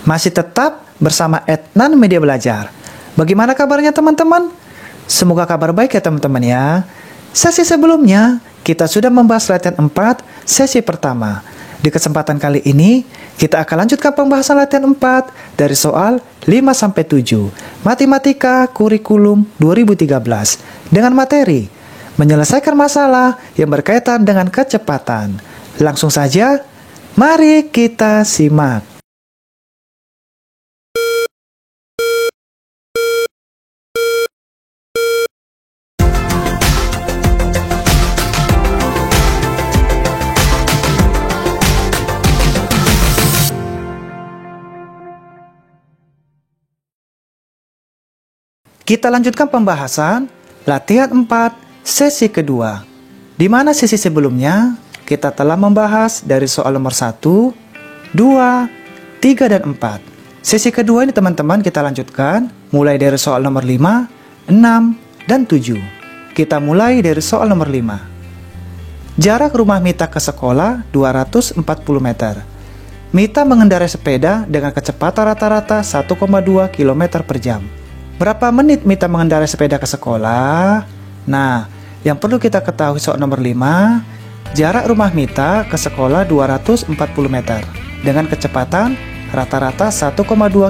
Masih tetap bersama Etnan Media Belajar. Bagaimana kabarnya teman-teman? Semoga kabar baik ya teman-teman ya. Sesi sebelumnya, kita sudah membahas latihan 4, sesi pertama. Di kesempatan kali ini, kita akan lanjutkan pembahasan latihan 4 dari soal 5-7, Matematika Kurikulum 2013, dengan materi menyelesaikan masalah yang berkaitan dengan kecepatan. Langsung saja, mari kita simak. Kita lanjutkan pembahasan latihan 4 sesi kedua. Di mana sesi sebelumnya kita telah membahas dari soal nomor 1, 2, 3, dan 4. Sesi kedua ini teman-teman kita lanjutkan mulai dari soal nomor 5, 6, dan 7. Kita mulai dari soal nomor 5. Jarak rumah Mita ke sekolah 240 meter. Mita mengendarai sepeda dengan kecepatan rata-rata 1,2 km per jam. Berapa menit Mita mengendarai sepeda ke sekolah? Nah, yang perlu kita ketahui soal nomor 5, jarak rumah Mita ke sekolah 240 meter dengan kecepatan rata-rata 1,2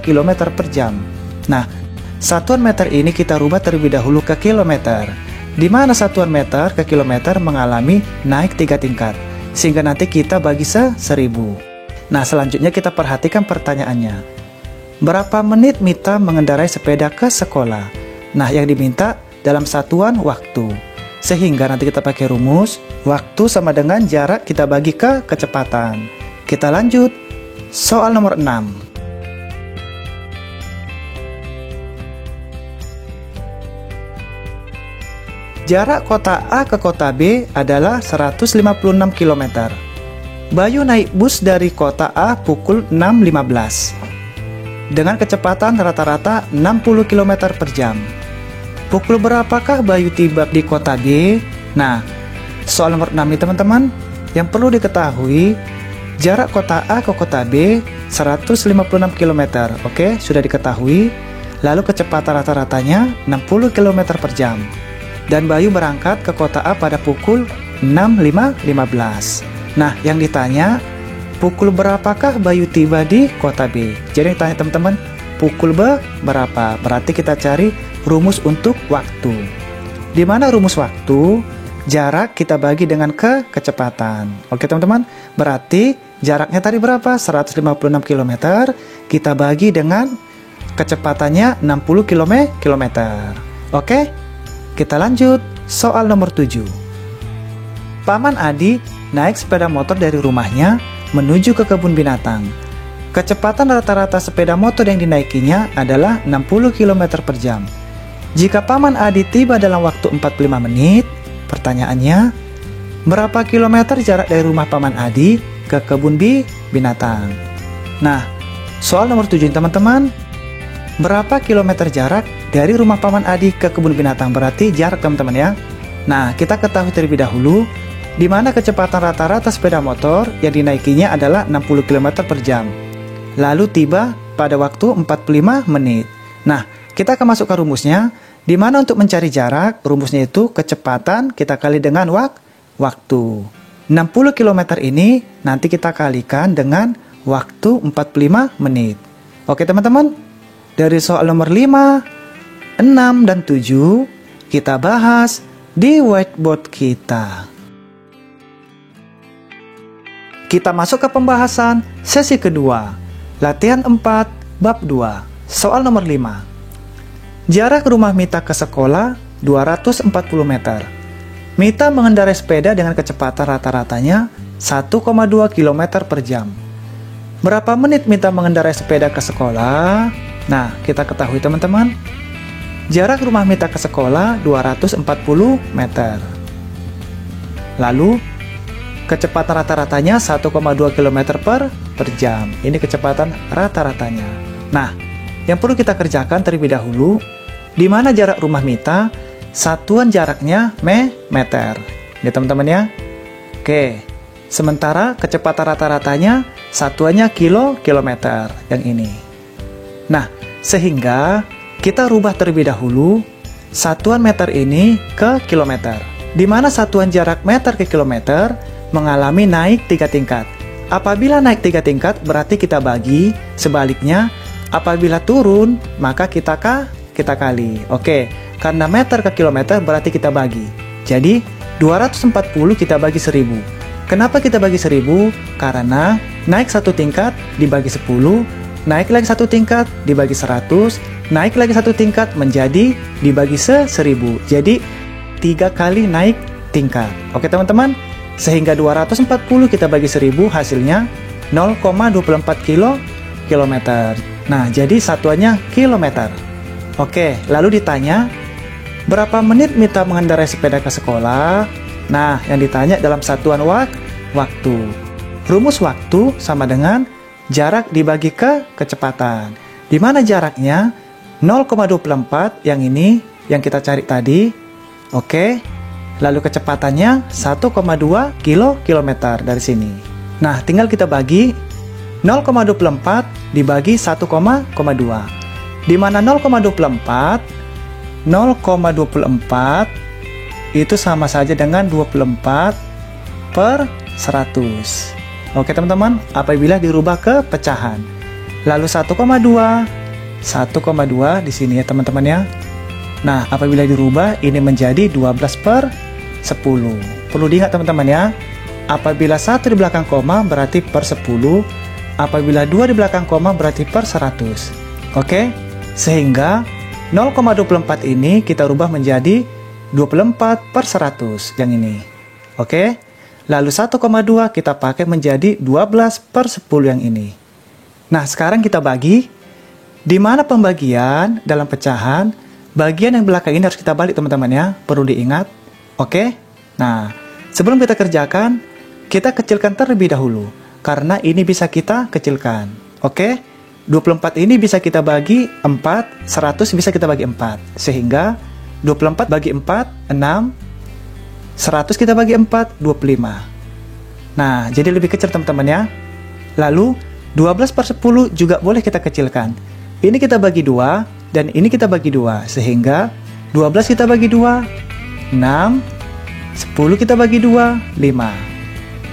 km per jam. Nah, satuan meter ini kita rubah terlebih dahulu ke kilometer, di mana satuan meter ke kilometer mengalami naik 3 tingkat, sehingga nanti kita bagi 1000. Nah, selanjutnya kita perhatikan pertanyaannya. Berapa menit Mita mengendarai sepeda ke sekolah? Nah, yang diminta dalam satuan waktu. Sehingga nanti kita pakai rumus, waktu sama dengan jarak kita bagi ke kecepatan. Kita lanjut, soal nomor 6. Jarak kota A ke kota B adalah 156 km. Bayu naik bus dari kota A pukul 6.15. dengan kecepatan rata-rata 60 km per jam. Pukul berapakah Bayu tiba di kota B? Nah, soal nomor 6 nih teman-teman, yang perlu diketahui, jarak kota A ke kota B 156 km. Oke, sudah diketahui. Lalu kecepatan rata-ratanya 60 km per jam. Dan Bayu berangkat ke kota A pada pukul 6.15. Nah, yang ditanya, pukul berapakah Bayu tiba di kota B? Jadi tanya teman-teman, pukul berapa? Berarti kita cari rumus untuk waktu. Di mana rumus waktu? Jarak kita bagi dengan kecepatan. Oke teman-teman, berarti jaraknya tadi berapa? 156 km. Kita bagi dengan kecepatannya 60 km. Oke, kita lanjut soal nomor 7. Paman Adi naik sepeda motor dari rumahnya menuju ke kebun binatang. Kecepatan rata-rata sepeda motor yang dinaikinya adalah 60 km per jam. Jika Paman Adi tiba dalam waktu 45 menit, pertanyaannya, berapa kilometer jarak dari rumah Paman Adi ke kebun binatang? Nah, soal nomor 7 teman-teman, berapa kilometer jarak dari rumah Paman Adi ke kebun binatang? Berarti jarak teman-teman ya. Nah, kita ketahui terlebih dahulu, di mana kecepatan rata-rata sepeda motor yang dinaikinya adalah 60 km per jam. Lalu tiba pada waktu 45 menit. Nah, kita akan masukkan rumusnya, di mana untuk mencari jarak, rumusnya itu kecepatan kita kali dengan waktu. 60 km ini nanti kita kalikan dengan waktu 45 menit. Oke teman-teman, dari soal nomor 5, 6, dan 7, kita bahas di whiteboard kita. Kita masuk ke pembahasan sesi kedua, latihan 4, bab 2, soal nomor 5. Jarak rumah Mita ke sekolah 240 meter. Mita mengendarai sepeda dengan kecepatan rata-ratanya 1,2 km per jam. Berapa menit Mita mengendarai sepeda ke sekolah? Nah, kita ketahui teman-teman, jarak rumah Mita ke sekolah 240 meter. Lalu, kecepatan rata-ratanya 1,2 km per jam. Ini kecepatan rata-ratanya. Nah, yang perlu kita kerjakan terlebih dahulu, di mana jarak rumah Mita, satuan jaraknya meter. Ini teman-teman ya. Oke, sementara kecepatan rata-ratanya satuannya kilometer. Yang ini. Nah, sehingga kita rubah terlebih dahulu satuan meter ini ke kilometer, di mana satuan jarak meter ke kilometer mengalami naik 3 tingkat. Apabila naik 3 tingkat berarti kita bagi, sebaliknya apabila turun maka kita kali. Oke, karena meter ke kilometer berarti kita bagi. Jadi 240 kita bagi 1000. Kenapa kita bagi 1000? Karena naik 1 tingkat dibagi 10, naik lagi 1 tingkat dibagi 100, naik lagi 1 tingkat menjadi dibagi 1000. Jadi 3 kali naik tingkat. Oke teman-teman, sehingga 240 kita bagi 1000 hasilnya 0,24 kilometer. Nah, jadi satuannya kilometer. Oke, lalu ditanya berapa menit Mita mengendarai sepeda ke sekolah? Nah, yang ditanya dalam satuan waktu. Rumus waktu sama dengan jarak dibagi ke kecepatan. Di mana jaraknya 0,24, yang ini yang kita cari tadi. Oke. Lalu kecepatannya 1,2 kilometer dari sini. Nah, tinggal kita bagi 0,24 dibagi 1,2. Di mana 0,24 itu sama saja dengan 24/100. Oke teman-teman, apabila dirubah ke pecahan. Lalu 1,2 di sini ya teman-teman ya. Nah, apabila dirubah ini menjadi 12/10. Perlu diingat teman-teman ya. Apabila 1 di belakang koma berarti per 10. Apabila 2 di belakang koma berarti per 100. Oke? Sehingga 0,24 ini kita rubah menjadi 24/100 yang ini. Oke? Lalu 1,2 kita pakai menjadi 12/10 yang ini. Nah, sekarang kita bagi. Di mana pembagian dalam pecahan, bagian yang belakang ini harus kita balik teman-teman ya. Perlu diingat. Oke? Nah, sebelum kita kerjakan, kita kecilkan terlebih dahulu. Karena ini bisa kita kecilkan. Oke? 24 ini bisa kita bagi 4, 100 bisa kita bagi 4. Sehingga 24 bagi 4, 6. 100 kita bagi 4, 25. Nah, jadi lebih kecil teman-teman ya. Lalu 12/10 juga boleh kita kecilkan. Ini kita bagi 2 dan ini kita bagi 2. Sehingga 12 kita bagi 2, 6. 10 kita bagi 2, 5.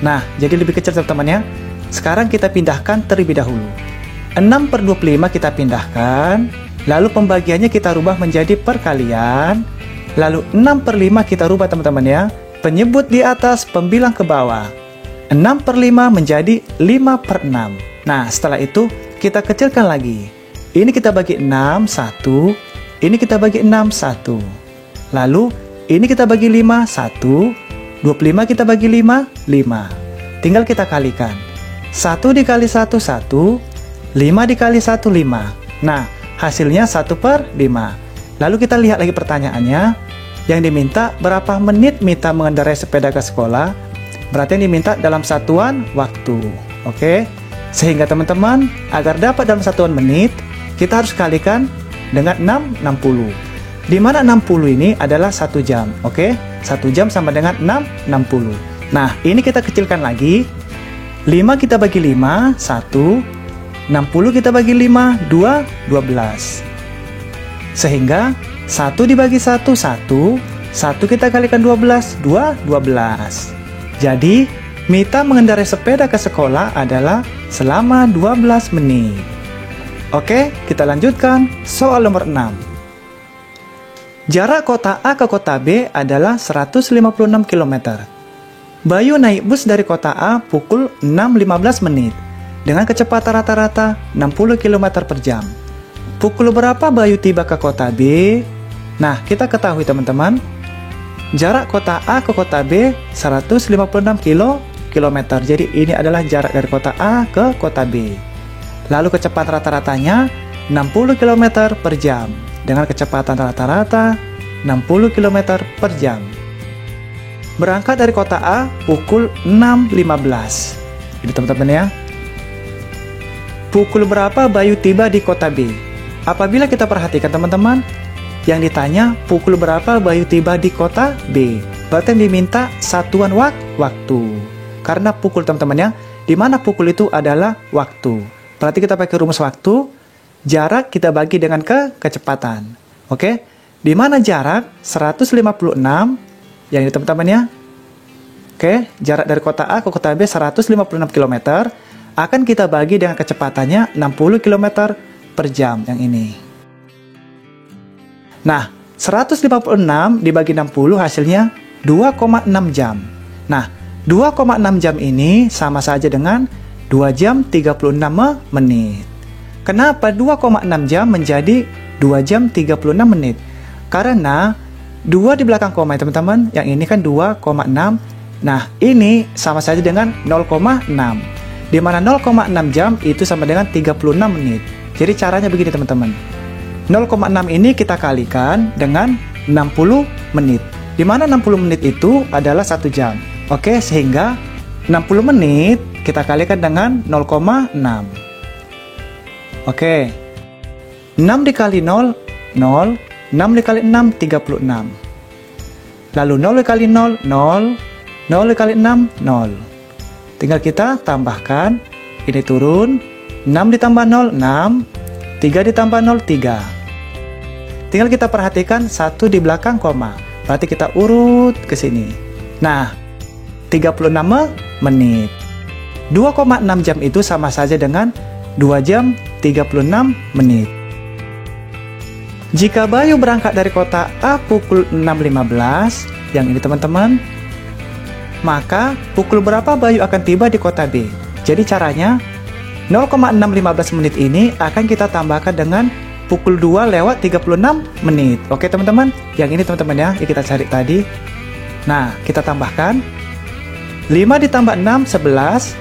Nah, jadi lebih kecil teman-teman ya. Sekarang kita pindahkan terlebih dahulu. 6/25 kita pindahkan. Lalu pembagiannya kita rubah menjadi perkalian. Lalu 6/5 kita rubah teman-teman ya. Penyebut di atas, pembilang ke bawah. 6/5 menjadi 5/6. Nah, setelah itu kita kecilkan lagi. Ini kita bagi 6, 1. Ini kita bagi 6, 1. Lalu ini kita bagi 5, 1. 25 kita bagi 5, 5. Tinggal kita kalikan. 1 dikali 1, 1. 5 dikali 1, 5. Nah, hasilnya 1/5. Lalu kita lihat lagi pertanyaannya. Yang diminta berapa menit Mita mengendarai sepeda ke sekolah. Berarti yang diminta dalam satuan waktu. Oke? Sehingga teman-teman, agar dapat dalam satuan menit, kita harus kalikan dengan 60. Di mana 60 ini adalah 1 jam. Oke? 1 jam sama dengan 60. Nah, ini kita kecilkan lagi. 5 kita bagi 5, 1. 60 kita bagi 5, 2, 12. Sehingga 1 dibagi 1, 1. 1 kita kalikan 12, 2, 12. Jadi, Mita mengendarai sepeda ke sekolah adalah selama 12 menit. Oke, kita lanjutkan soal nomor 6. Jarak kota A ke kota B adalah 156 km. Bayu naik bus dari kota A pukul 6.15 menit dengan kecepatan rata-rata 60 km per jam. Pukul berapa Bayu tiba ke kota B? Nah, kita ketahui teman-teman, jarak kota A ke kota B 156 km. Jadi ini adalah jarak dari kota A ke kota B. Lalu kecepatan rata-ratanya 60 km per jam dengan kecepatan rata-rata 60 km per jam. Berangkat dari kota A pukul 6.15. Jadi teman-teman ya. Pukul berapa Bayu tiba di kota B? Apabila kita perhatikan teman-teman, yang ditanya pukul berapa Bayu tiba di kota B. Berarti yang diminta satuan waktu. Karena pukul teman-teman ya, di mana pukul itu adalah waktu. Berarti kita pakai rumus waktu. jarak kita bagi dengan kecepatan. Oke, di mana jarak 156, yang ini teman-teman ya. Oke, jarak dari kota A ke kota B 156 km, akan kita bagi dengan kecepatannya 60 km per jam, yang ini. Nah, 156 dibagi 60 hasilnya 2,6 jam. Nah, 2,6 jam ini sama saja dengan 2 jam 36 menit. Kenapa 2,6 jam menjadi 2 jam 36 menit? Karena 2 di belakang koma ya teman-teman. Yang ini kan 2,6. Nah, ini sama saja dengan 0,6. Di mana 0,6 jam itu sama dengan 36 menit. Jadi caranya begini teman-teman. 0,6 ini kita kalikan dengan 60 menit. Di mana 60 menit itu adalah 1 jam. Oke, sehingga 60 menit kita kalikan dengan 0,6. Oke, 6 dikali 0, 0. 6 dikali 6, 36. Lalu 0 dikali 0, 0. 0 dikali 6, 0. Tinggal kita tambahkan. Ini turun. 6 ditambah 0, 6. 3 ditambah 0, 3. Tinggal kita perhatikan 1 di belakang koma. Berarti kita urut ke sini. Nah, 36 menit. 2,6 jam itu sama saja dengan 2 jam 36 menit. Jika Bayu berangkat dari kota A pukul 6.15, yang ini teman-teman, maka pukul berapa Bayu akan tiba di kota B? Jadi caranya 0,615 menit ini akan kita tambahkan dengan pukul 2 lewat 36 menit. Oke teman-teman, yang ini teman-teman ya, yang kita cari tadi. Nah, kita tambahkan 5 ditambah 6, 11.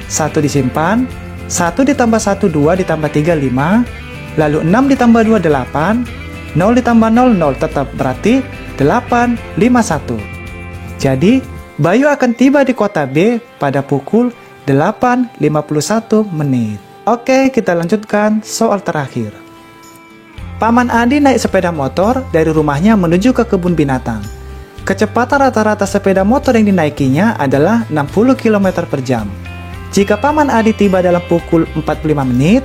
1 disimpan. 1 ditambah 1, 2 ditambah 3, 5. Lalu 6 ditambah 2, 8. 0 ditambah 0, 0 tetap, berarti 8, 5, 1. Jadi, Bayu akan tiba di kota B pada pukul 8.51 menit. Oke, kita lanjutkan soal terakhir. Paman Adi naik sepeda motor dari rumahnya menuju ke kebun binatang. Kecepatan rata-rata sepeda motor yang dinaikinya adalah 60 km per jam. Jika Paman Adi tiba dalam pukul 45 menit,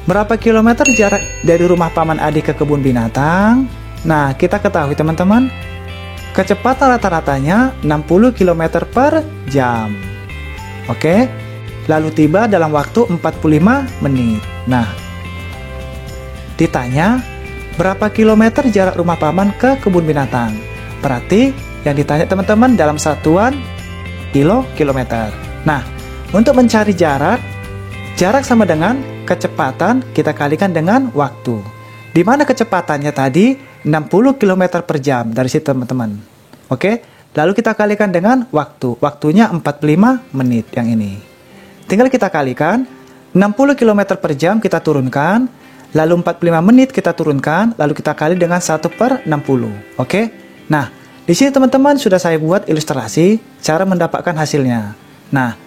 berapa kilometer jarak dari rumah Paman Adi ke kebun binatang? Nah, kita ketahui teman-teman, kecepatan rata-ratanya 60 km per jam. Oke, lalu tiba dalam waktu 45 menit. Nah, ditanya, berapa kilometer jarak rumah Paman ke kebun binatang? Berarti, yang ditanya teman-teman dalam satuan kilometer. Nah, untuk mencari jarak sama dengan kecepatan kita kalikan dengan waktu. Di mana kecepatannya tadi 60 km per jam dari situ teman-teman. Oke, lalu kita kalikan dengan waktu. Waktunya 45 menit yang ini. Tinggal kita kalikan 60 km per jam kita turunkan, lalu 45 menit kita turunkan, lalu kita kali dengan 1/60. Oke. Nah, di sini teman-teman sudah saya buat ilustrasi cara mendapatkan hasilnya. Nah,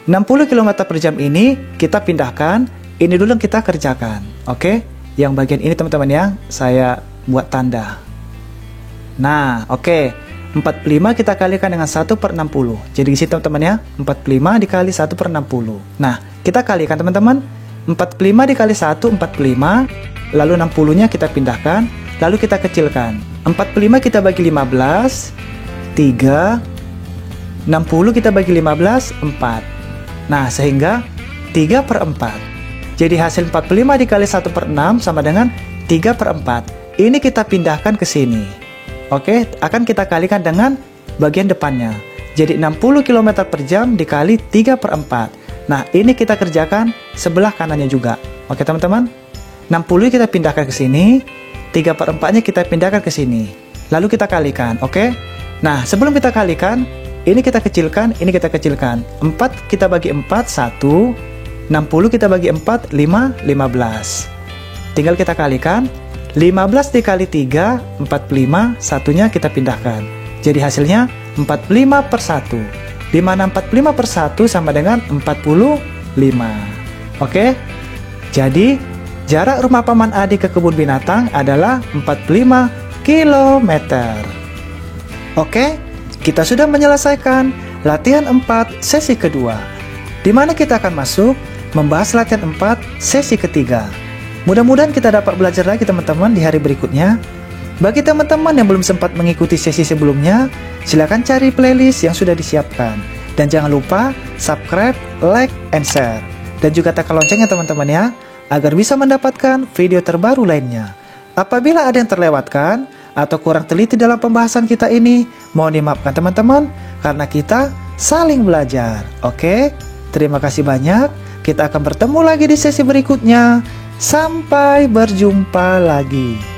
60 km per jam ini kita pindahkan, ini dulu yang kita kerjakan. Oke, yang bagian ini teman-teman ya, saya buat tanda. Nah, oke, 45 kita kalikan dengan 1/60. Jadi di sini teman-teman ya, 45 dikali 1/60. Nah, kita kalikan teman-teman, 45 dikali 1, 45, lalu 60-nya kita pindahkan, lalu kita kecilkan. 45 kita bagi 15, 3, 60 kita bagi 15, 4. Nah, sehingga 3/4. Jadi hasil 45 dikali 1/6 sama dengan 3/4. Ini kita pindahkan ke sini. Oke, akan kita kalikan dengan bagian depannya. Jadi 60 km per jam dikali 3/4. Nah, ini kita kerjakan sebelah kanannya juga. Oke teman-teman, 60 kita pindahkan ke sini, 3/4-nya kita pindahkan ke sini. Lalu kita kalikan, oke? Nah, sebelum kita kalikan, ini kita kecilkan, ini kita kecilkan. 4 kita bagi 4, 1. 60 kita bagi 4, 5, 15. Tinggal kita kalikan. 15 dikali 3, 45. Satunya kita pindahkan. Jadi hasilnya 45/1. Di mana 45/1 sama dengan 45. Oke? Jadi, jarak rumah Paman Adi ke kebun binatang adalah 45 km. Oke? Kita sudah menyelesaikan latihan 4 sesi kedua, di mana kita akan masuk membahas latihan 4 sesi ketiga. Mudah-mudahan kita dapat belajar lagi teman-teman di hari berikutnya. Bagi teman-teman yang belum sempat mengikuti sesi sebelumnya, silakan cari playlist yang sudah disiapkan. Dan jangan lupa subscribe, like, and share. Dan juga tekan loncengnya teman-teman ya, agar bisa mendapatkan video terbaru lainnya. Apabila ada yang terlewatkan atau kurang teliti dalam pembahasan kita ini, mohon dimaafkan teman-teman, karena kita saling belajar. Oke? Terima kasih banyak. Kita akan bertemu lagi di sesi berikutnya. Sampai berjumpa lagi.